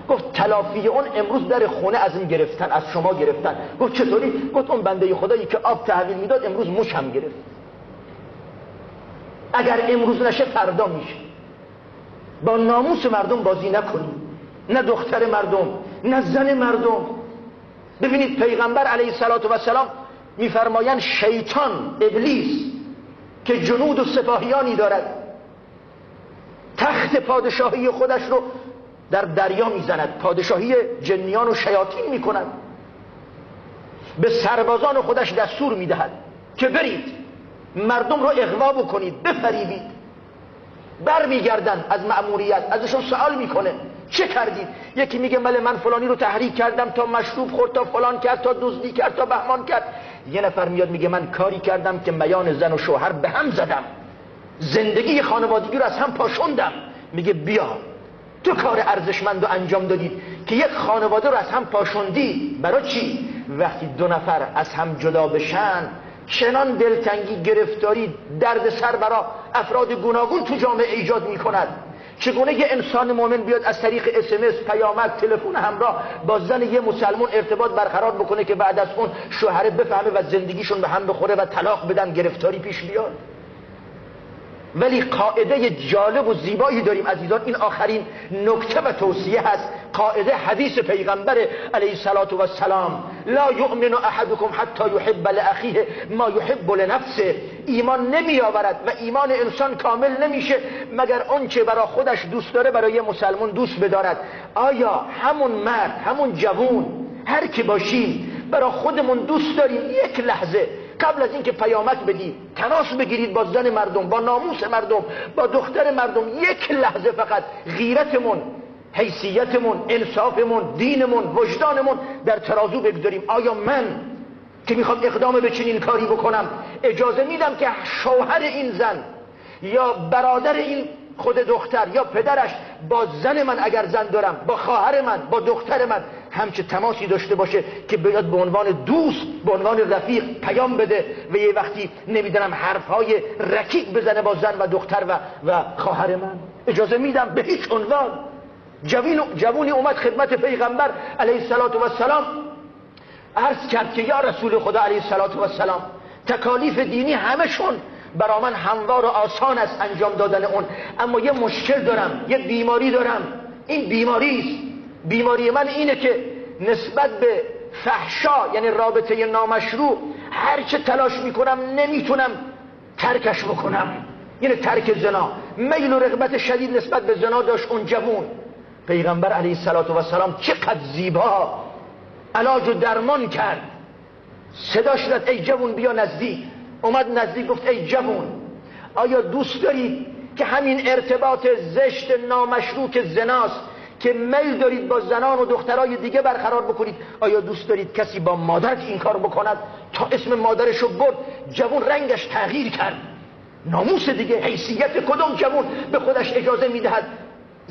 گفت تلافی اون امروز در خونه از این گرفتن، از شما گرفتن. گفت چطوری؟ گفت اون بنده خدایی که آب تحویل میداد امروز مشم گرفت. اگر امروز نشه فردا میشه. با ناموس مردم بازی نکنید، نه دختر مردم نه زن مردم. ببینید پیغمبر علیه السلام میفرمایند شیطان، ابلیس که جنود و سپاهیانی دارد، تخت پادشاهی خودش رو در دریا میزند، پادشاهی جنیان و شیاطین میکند، به سربازان خودش دستور میدهد که برید مردم رو اغوا بکنید، بفریبید. بر میگردن از مأموریت، ازشون سوال میکنه چه کردید؟ یکی میگه بله من فلانی رو تحریک کردم، تا مشروب خورد، تا فلان کرد، تا دزدی کرد، تا بهمان کرد. یه نفر میاد میگه من کاری کردم که میان زن و شوهر به هم زدم، زندگی خانوادگی رو از هم پاشوندم. میگه بیا تو کار ارزشمند رو انجام دادید که یک خانواده رو از هم پاشوندی. برای چی؟ وقتی دو نفر از هم جدا بشن چنان دلتنگی، گرفتاری، درد سر برای افراد گوناگون تو جامعه ایجاد میکند. چگونه یه انسان مؤمن بیاد از طریق SMS، پیامک، تلفن همراه با زن یه مسلمان ارتباط برقرار بکنه که بعد از اون شوهره بفهمه و زندگیشون به هم بخوره و طلاق بدن، گرفتاری پیش بیاد. ولی قاعده جالب و زیبایی داریم عزیزان، این آخرین نکته و توصیه هست. قاعده حدیث پیغمبر علیه السلام: لا یؤمن احدکم حتی یحب لاخیه ما یحب لنفسه. ایمان نمی آورد و ایمان انسان کامل نمیشه مگر آنچه برای خودش دوست داره برای مسلمان دوست بدارد. آیا همون مرد، همون جوون، هر کی باشیم برای خودمون دوست داریم یک لحظه قبل از اینکه پیامک بدید تماس بگیرید با زن مردم، با ناموس مردم، با دختر مردم، یک لحظه فقط غیرتمون، حیثیتمون، انصافمون، دینمون، وجدانمون در ترازو بگذاریم. آیا من که میخوام اقدام به چنین کاری بکنم اجازه میدم که شوهر این زن یا برادر این خود دختر یا پدرش با زن من، اگر زن دارم، با خواهر من، با دختر من همچه تماسی داشته باشه که بیاد به عنوان دوست، به عنوان رفیق پیام بده و یه وقتی نمیدونم حرفهای رکیک بزنه با زن و دختر و خواهر من؟ اجازه میدم؟ به هیچ عنوان. جوونی اومد خدمت پیغمبر علیه السلام عرض کرد که یا رسول خدا علیه السلام، تکالیف دینی همشون برای من هموار و آسان است انجام دادن اون، اما یه مشکل دارم، یه بیماری دارم. این بیماری من اینه که نسبت به فحشا، یعنی رابطه نامشروع، هر چه تلاش میکنم نمیتونم ترکش بکنم. یعنی ترک زنا، میل و رغبت شدید نسبت به زنا داشت اون جوون. پیغمبر علیه السلام چقدر زیبا علاج و درمان کرد. صداش داد ای جوون بیا نزدیک. اومد نزدیک گفت ای جوون، آیا دوست دارید که همین ارتباط زشت نامشروع که زناست که میل دارید با زنان و دخترای دیگه برقرار بکنید، آیا دوست دارید کسی با مادرت این کار بکند؟ تا اسم مادرشو برد. جوون رنگش تغییر کرد. ناموس دیگه، حیثیت کدوم جوون به خودش اجازه میدهد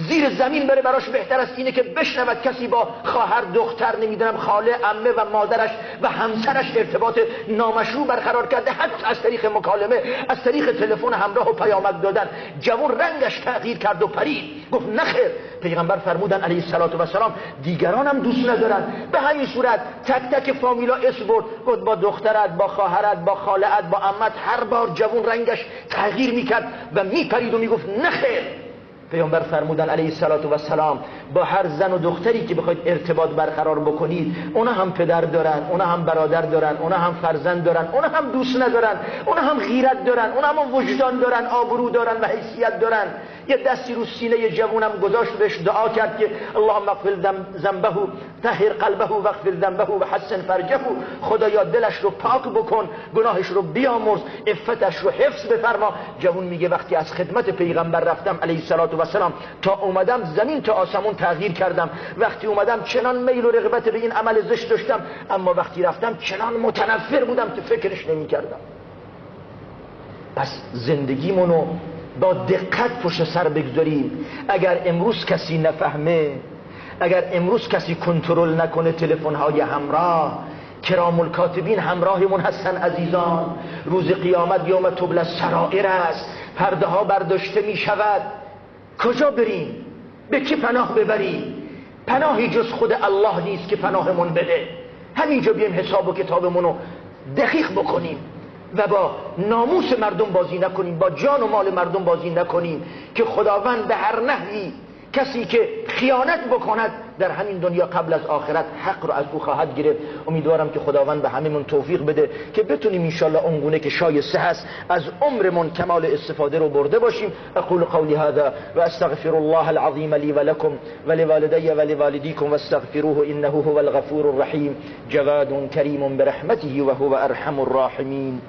زیر زمین بره؟ براش بهتر است اینه که بشنود کسی با خواهر، دختر، نمیدونم خاله، عمه و مادرش و همسرش ارتباط نامشروع برقرار کرده، حتی از طریق مکالمه، از طریق تلفن همراه و پیامک دادن. جوان رنگش تغییر کرد و پرید. گفت نخیر. پیغمبر فرمودن علیه السلام دیگرانم دوست ندارن. به همین صورت تک تک فامیلا اسم برد، گفت با دخترت، با خواهرت، با خاله‌ات، با عمت. هر بار جوان رنگش تغییر میکرد و میپرید و میگفت نخیر. پیامبر فرمودن علیه السلام با هر زن و دختری که بخواید ارتباط برقرار بکنید، اونا هم پدر دارن، اونا هم برادر دارن، اونا هم فرزند دارن، اونا هم دوست ندارن، اونا هم غیرت دارن، اونا هم وجدان دارن، آبرو دارن و حیثیت دارن. یه دستی رو سینه جوونم گذاشت، بهش دعا کرد که اللهم اغفر ذنبه، طهر قلبه واغفر ذنبه و حسن فرجه. خدایا دلش رو پاک بکن، گناهش رو بیامرز، عفتش رو حفظ بفرما. جوون میگه وقتی از خدمت پیغمبر رفتم علیه السلام تا اومدم زمین تا آسمون تغییر کردم. وقتی اومدم چنان میل و رغبت به این عمل زشت داشتم، اما وقتی رفتم چنان متنفر بودم که فکرش نمی کردم. پس زندگیمونو با دقت پشت سر بگذاریم. اگر امروز کسی نفهمه، اگر امروز کسی کنترل نکنه تلفن‌های همراه، کرام الکاتبین همراهمون هستن عزیزان. روز قیامت یوم تبلی السرائر است، پرده ها برداشته می شود. کجا بریم؟ به کی پناه ببریم؟ پناهی جز خود الله نیست که پناهمون بده. همینجا بیایم حساب و کتابمون رو دقیق بکنیم و با ناموس مردم بازی نکنیم، با جان و مال مردم بازی نکنیم که خداوند به هر نحوی کسی که خیانت بکند در همین دنیا قبل از آخرت حق رو از او خواهد گرفت. امیدوارم که خداوند به هممون توفیق بده که بتونیم انشالله اونگونه که شایسته هست از عمرمون کمال استفاده رو برده باشیم. اقول قولی هذا و استغفر الله العظیم لی و لکم و لوالدی و لوالدیکم واستغفروه انه هو الغفور الرحیم جواد کریم برحمته و هو ارحم الراحمین.